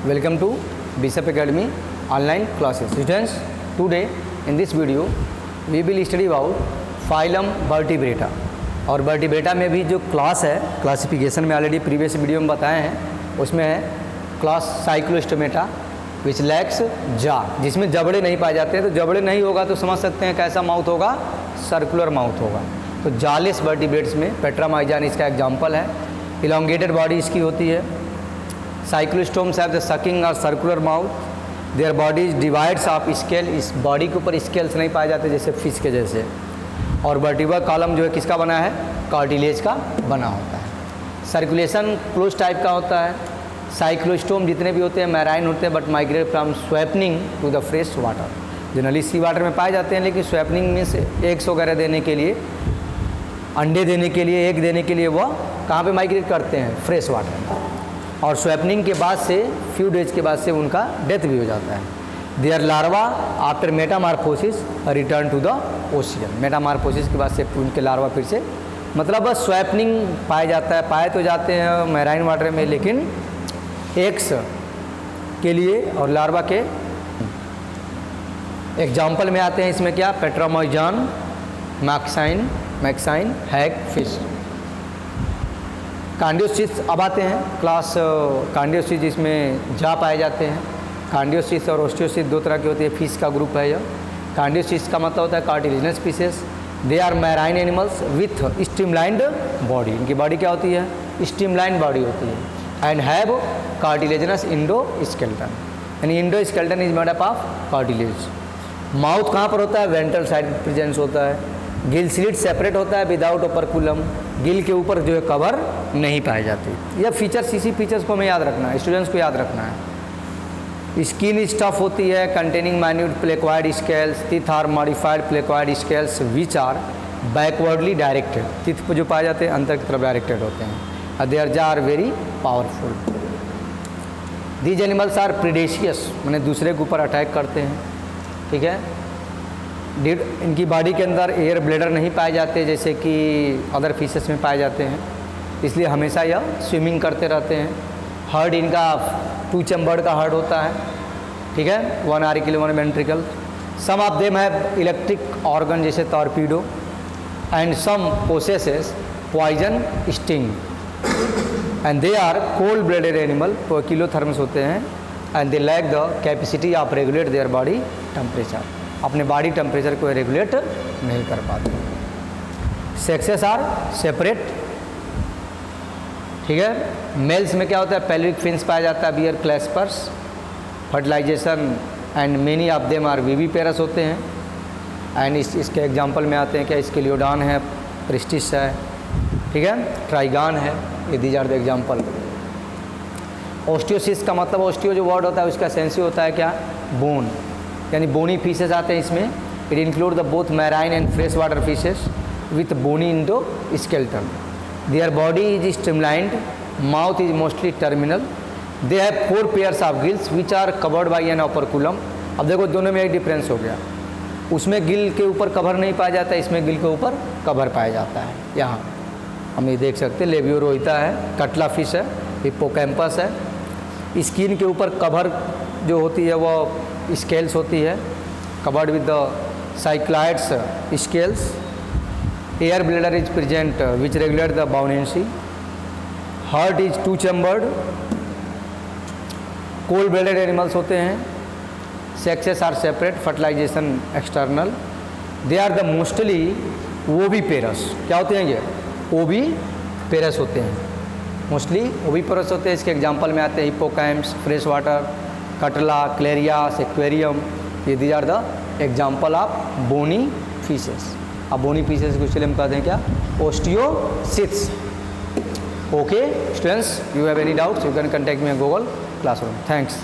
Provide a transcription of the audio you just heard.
Welcome to Bishop Academy online classes. Students, today in this video we will study about phylum Vertebrata. और vertebrata में भी जो class है, classification में already previous video में बताए हैं, उसमें है क्लास साइक्लोस्टोमेटा विच लैक्स जा, जिसमें जबड़े नहीं पाए जाते हैं। तो जबड़े नहीं होगा तो समझ सकते हैं कैसा माउथ होगा, सर्कुलर माउथ होगा। तो जालेस वर्टिब्रेट्स में पेट्रामाइजान इसका एग्जाम्पल है। इलोंगेटेड बॉडी इसकी होती है। साइक्लोस्टोम्स हैव द सकिंग और circular mouth, their bodies divides of scale, इस बॉडी के ऊपर स्केल्स नहीं पाए जाते जैसे फिश के जैसे। और वर्टिब्रल कॉलम जो है किसका बना है, कार्टिलेज का बना होता है। सर्कुलेशन क्लोज टाइप का होता है। साइक्लोस्टोम जितने भी होते हैं मैराइन होते हैं, but migrate from spawning to the fresh water. Generally sea water में पाए जाते हैं, लेकिन स्वैपनिंग में से एग्स वगैरह देने के लिए, अंडे देने के लिए, एग देने के लिए वह कहाँ पे माइग्रेट करते हैं, फ्रेश वाटर में। और स्वैपनिंग के बाद से फ्यू डेज के बाद से उनका डेथ भी हो जाता है। Their larva after metamorphosis return to the ocean. Metamorphosis के बाद से उनके लार्वा फिर से, मतलब बस स्वैपनिंग पाया जाता है, पाए तो जाते हैं मैराइन वाटर में, लेकिन एग्स के लिए और लार्वा के एग्जाम्पल में आते हैं इसमें क्या, पेट्रामाइजान, मैक्साइन, हैग फिश। कार्डियोसिस अब आते हैं, क्लास कार्डियोसिस जिसमें जा पाए जाते हैं। कार्डियोसिस और ओस्टियोसिस दो तरह की होती है, फिश का ग्रुप है यह। कार्डियोसिस का मतलब होता है cartilaginous fishes. They are marine animals with streamlined body, इनकी बॉडी क्या होती है, स्ट्रीमलाइंड बॉडी होती है। एंड हैव कार्टिलेजिनस इंडोस्केलेटन, यानी endoskeleton is made up of cartilage. Mouth कहाँ पर होता है, वेंट्रल साइड प्रेजेंस होता है। गिल स्लिट सेपरेट होता है विदाउट ओपरकुलम, गिल के ऊपर जो है कवर नहीं पाए जाते। यह फीचर्स, इसी फीचर्स को हमें याद रखना है, स्टूडेंट्स को याद रखना है। स्किन स्टफ होती है containing minute placoid scales, teeth are modified placoid scales which are backwardly directed, teeth पर जो पाए जाते हैं अंदर की तरफ डायरेक्टेड होते हैं। Their jaw are very powerful. These animals are predaceous, माने दूसरे के ऊपर अटैक करते हैं, ठीक है। इनकी बॉडी के अंदर एयर ब्लेडर नहीं पाए जाते जैसे कि अदर फिशेस में पाए जाते हैं, इसलिए हमेशा यह स्विमिंग करते रहते हैं। हार्ट इनका 2 चैम्बर्ड का हार्ट होता है, ठीक है, 1 auricle 1 ventricle. Some of them have electric organ जैसे torpedo, and some possesses poison sting, and they are cold blooded animal, poikilotherms होते हैं। And they lack the capacity of regulate their body temperature, अपने body temperature को regulate नहीं कर पाते। Sexes are separate, ठीक है। मेल्स में क्या होता है, पेल्विक फिन्स पाया जाता है, bear claspers, fertilization and many of them are viviparous होते हैं। एंड इसके एग्जांपल में आते हैं क्या, स्केलियोडान है, प्रिस्टिस है, ठीक है, ट्राइगान है, ये दीज आर द एग्जाम्पल। ओस्टियोसिस का मतलब, ओस्टियो जो वर्ड होता है उसका सेंसी होता है क्या, बोन, यानी बोनी फिशेस आते हैं इसमें। It include the both marine and fresh water fishes with bony endoskeleton. Their body is streamlined, mouth is mostly terminal. They have 4 pairs of gills which are covered by an operculum. अब देखो दोनों में एक difference हो गया, उसमें गिल के ऊपर कवर नहीं पाया जाता, इसमें गिल के ऊपर कवर पाया जाता है। यहाँ हम ये देख सकते हैं, लेबियोरोइता है, कटला फिश है, हिप्पोकैम्पस है। स्किन के ऊपर कवर जो होती है वो स्केल्स होती है, covered with the cycloids scales. Air bladder is present which regulate the buoyancy. Heart is 2 chambered. Cold blooded animals होते हैं। Sexes are separate, fertilization external. They are the mostly oviparous, क्या होते हैं ये, ओविपेरस होते हैं, मोस्टली ओविपेरस होते हैं। इसके एग्जांपल में आते हैं hippocampus, fresh water, catla, clarias, aquarium, ये these are the example of bony fishes. अब बोनी फिशेस को चलिए हम कहते हैं क्या, osteichthyes. Okay students, you have any doubts you can contact me in Google Classroom. Thanks.